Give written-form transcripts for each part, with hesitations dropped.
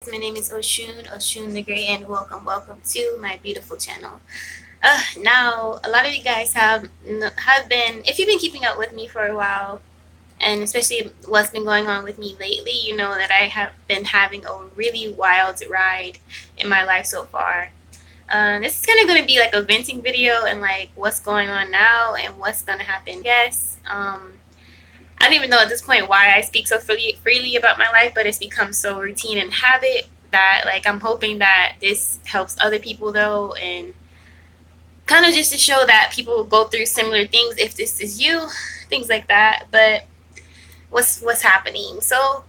My name is Oshun the Great, and welcome to my beautiful channel. Now, a lot of you guys have been, if you've been keeping up with me for a while, and especially what's been going on with me lately, you know that I have been having a really wild ride in my life so far. This is kind of going to be like a venting video and like what's going on now and what's going to happen. Yes. I don't even know at this point why I speak so freely about my life, but it's become so routine and habit that like I'm hoping that this helps other people though, and kind of just to show that people go through similar things if this is you, things like that. But what's happening? So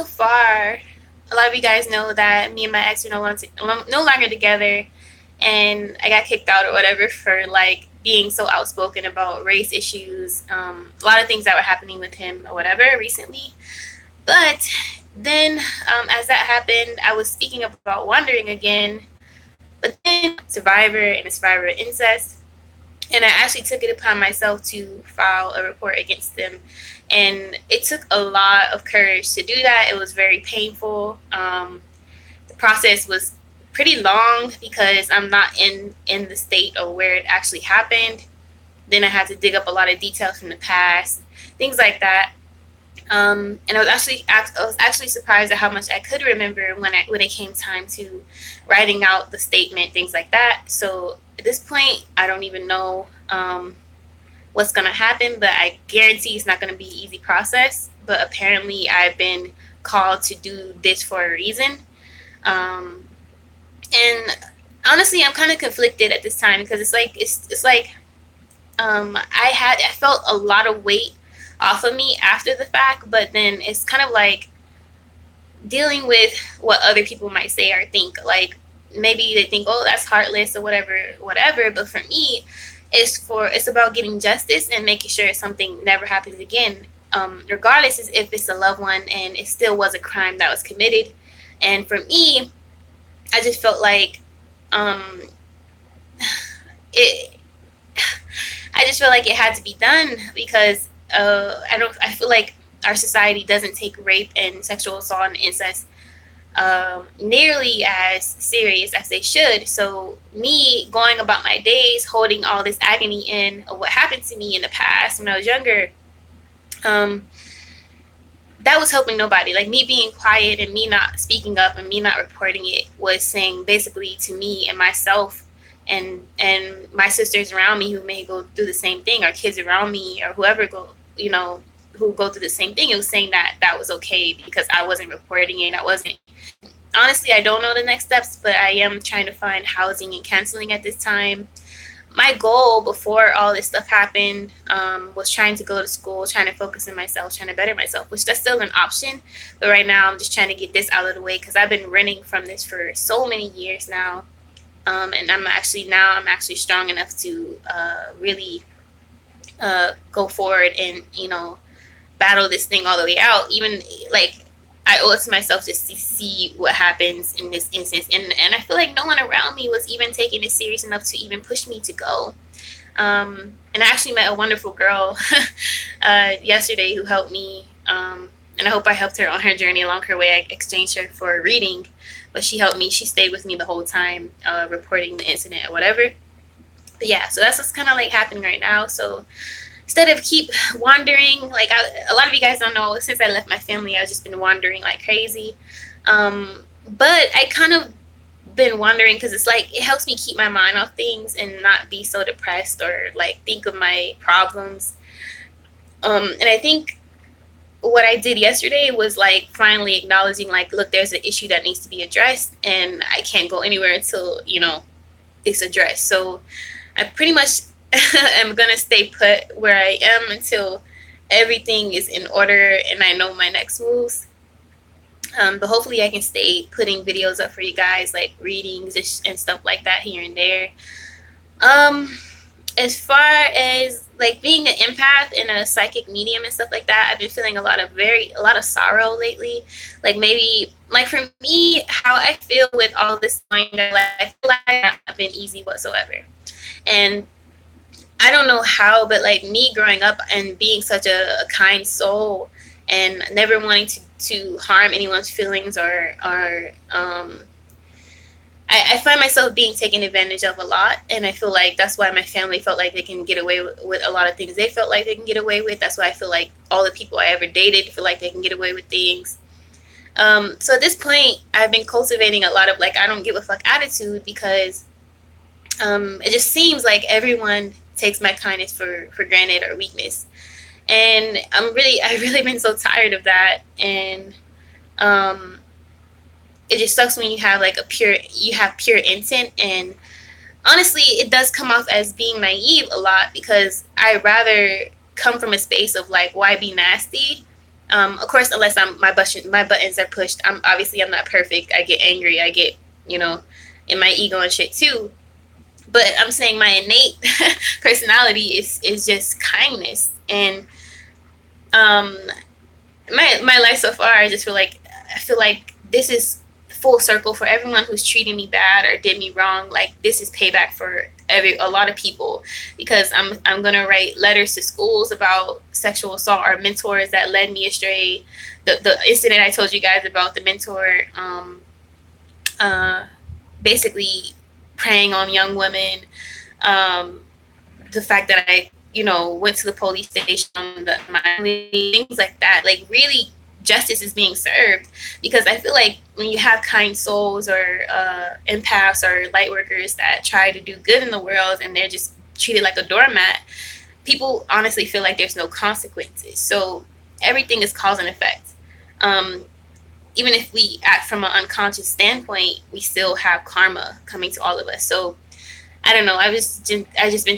far, a lot of you guys know that me and my ex are no longer together, and I got kicked out or whatever for like being so outspoken about race issues, a lot of things that were happening with him or whatever recently. But then, as that happened, I was speaking about wandering again, but then survivor and a survivor of incest. And I actually took it upon myself to file a report against them. And it took a lot of courage to do that. It was very painful. The process was pretty long because I'm not in the state of where it actually happened. Then I had to dig up a lot of details from the past, things like that. And I was actually surprised at how much I could remember when it came time to writing out the statement, things like that. So at this point, I don't even know what's gonna happen, but I guarantee it's not gonna be an easy process. But apparently, I've been called to do this for a reason. Um, and honestly, I'm kind of conflicted at this time because it's like I felt a lot of weight off of me after the fact, but then it's kind of like dealing with what other people might say or think. Like maybe they think, oh, that's heartless or whatever. But for me, it's about getting justice and making sure something never happens again. Regardless if it's a loved one and it still was a crime that was committed. And for me, I just felt like um, it. I just feel like it had to be done because I feel like our society doesn't take rape and sexual assault and incest nearly as serious as they should. So me going about my days holding all this agony in of what happened to me in the past when I was younger, um, that was helping nobody. Like me being quiet and me not speaking up and me not reporting it was saying basically to me and myself and my sisters around me who may go through the same thing, or kids around me, or whoever who go through the same thing. It was saying that that was okay because I wasn't reporting it. I wasn't. Honestly, I don't know the next steps, but I am trying to find housing and counseling at this time. My goal before all this stuff happened was trying to go to school, trying to focus on myself, trying to better myself, which that's still an option. But right now, I'm just trying to get this out of the way because I've been running from this for so many years now. And I'm actually strong enough to really go forward and battle this thing all the way out. Even like I owe it to myself just to see what happens in this instance. And I feel like no one around me was even taking it serious enough to even push me to go. And I actually met a wonderful girl yesterday who helped me. And I hope I helped her on her journey along her way. I exchanged her for a reading, but she helped me. She stayed with me the whole time, reporting the incident or whatever. But yeah, so that's what's kind of like happening right now. So instead of keep wandering, like a lot of you guys don't know, since I left my family, I've just been wandering like crazy. But I kind of been wondering because it's like it helps me keep my mind off things and not be so depressed or like think of my problems. And I think what I did yesterday was like finally acknowledging like, look, there's an issue that needs to be addressed, and I can't go anywhere until it's addressed. So I pretty much am gonna stay put where I am until everything is in order and I know my next moves. But hopefully I can stay putting videos up for you guys, like readings and stuff like that here and there. Um, as far as like being an empath and a psychic medium and stuff like that, I've been feeling a lot of sorrow lately. Like maybe like for me, how I feel with all this going on, like I feel like it's not been easy whatsoever. And I don't know how, but like me growing up and being such a kind soul and never wanting to harm anyone's feelings I find myself being taken advantage of a lot, and I feel like that's why my family felt like they can get away with a lot of things they felt like they can get away with. That's why I feel like all the people I ever dated feel like they can get away with things. So at this point, I've been cultivating a lot of like I don't give a fuck attitude, because it just seems like everyone takes my kindness for granted or weakness, and I've really been so tired of that. And it just sucks when you have like you have pure intent. And honestly, it does come off as being naive a lot, because I rather come from a space of like, why be nasty? Of course, unless my buttons are pushed. I'm not perfect. I get angry. I get, in my ego and shit too. But I'm saying my innate personality is just kindness. And my life so far, I feel like this is full circle for everyone who's treating me bad or did me wrong. Like, this is payback for a lot of people, because I'm gonna write letters to schools about sexual assault or mentors that led me astray. The incident I told you guys about, the mentor basically preying on young women, the fact that I went to the police station on things like that. Like, really, justice is being served, because I feel like when you have kind souls or empaths or light workers that try to do good in the world and they're just treated like a doormat, people honestly feel like there's no consequences. So everything is cause and effect. Even if we act from an unconscious standpoint, we still have karma coming to all of us. So I don't know. I just been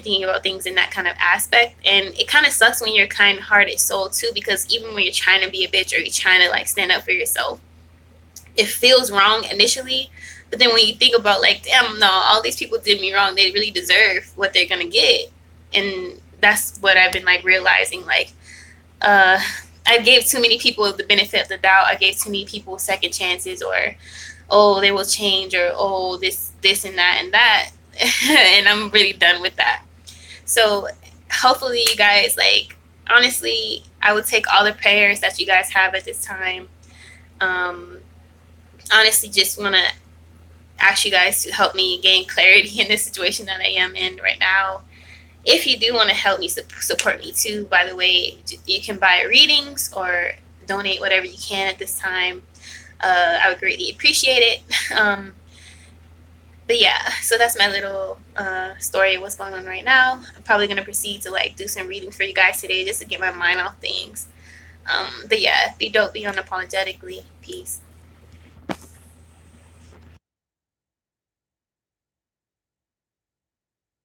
thinking about things in that kind of aspect, and it kind of sucks when you're a kind-hearted soul too, because even when you're trying to be a bitch or you're trying to like stand up for yourself, it feels wrong initially. But then when you think about like, damn, no, all these people did me wrong. They really deserve what they're gonna get, and that's what I've been like realizing. Like, I gave too many people the benefit of the doubt. I gave too many people second chances, or oh, they will change, or oh, this and that and that. And I'm really done with that. So hopefully you guys, like, honestly, I would take all the prayers that you guys have at this time. Honestly, just want to ask you guys to help me gain clarity in this situation that I am in right now. If you do want to help me support me too, by the way, you can buy readings or donate whatever you can at this time. I would greatly appreciate it. But yeah, so that's my little story of what's going on right now. I'm probably going to proceed to like do some reading for you guys today just to get my mind off things. But yeah, be dope, be unapologetically. Peace.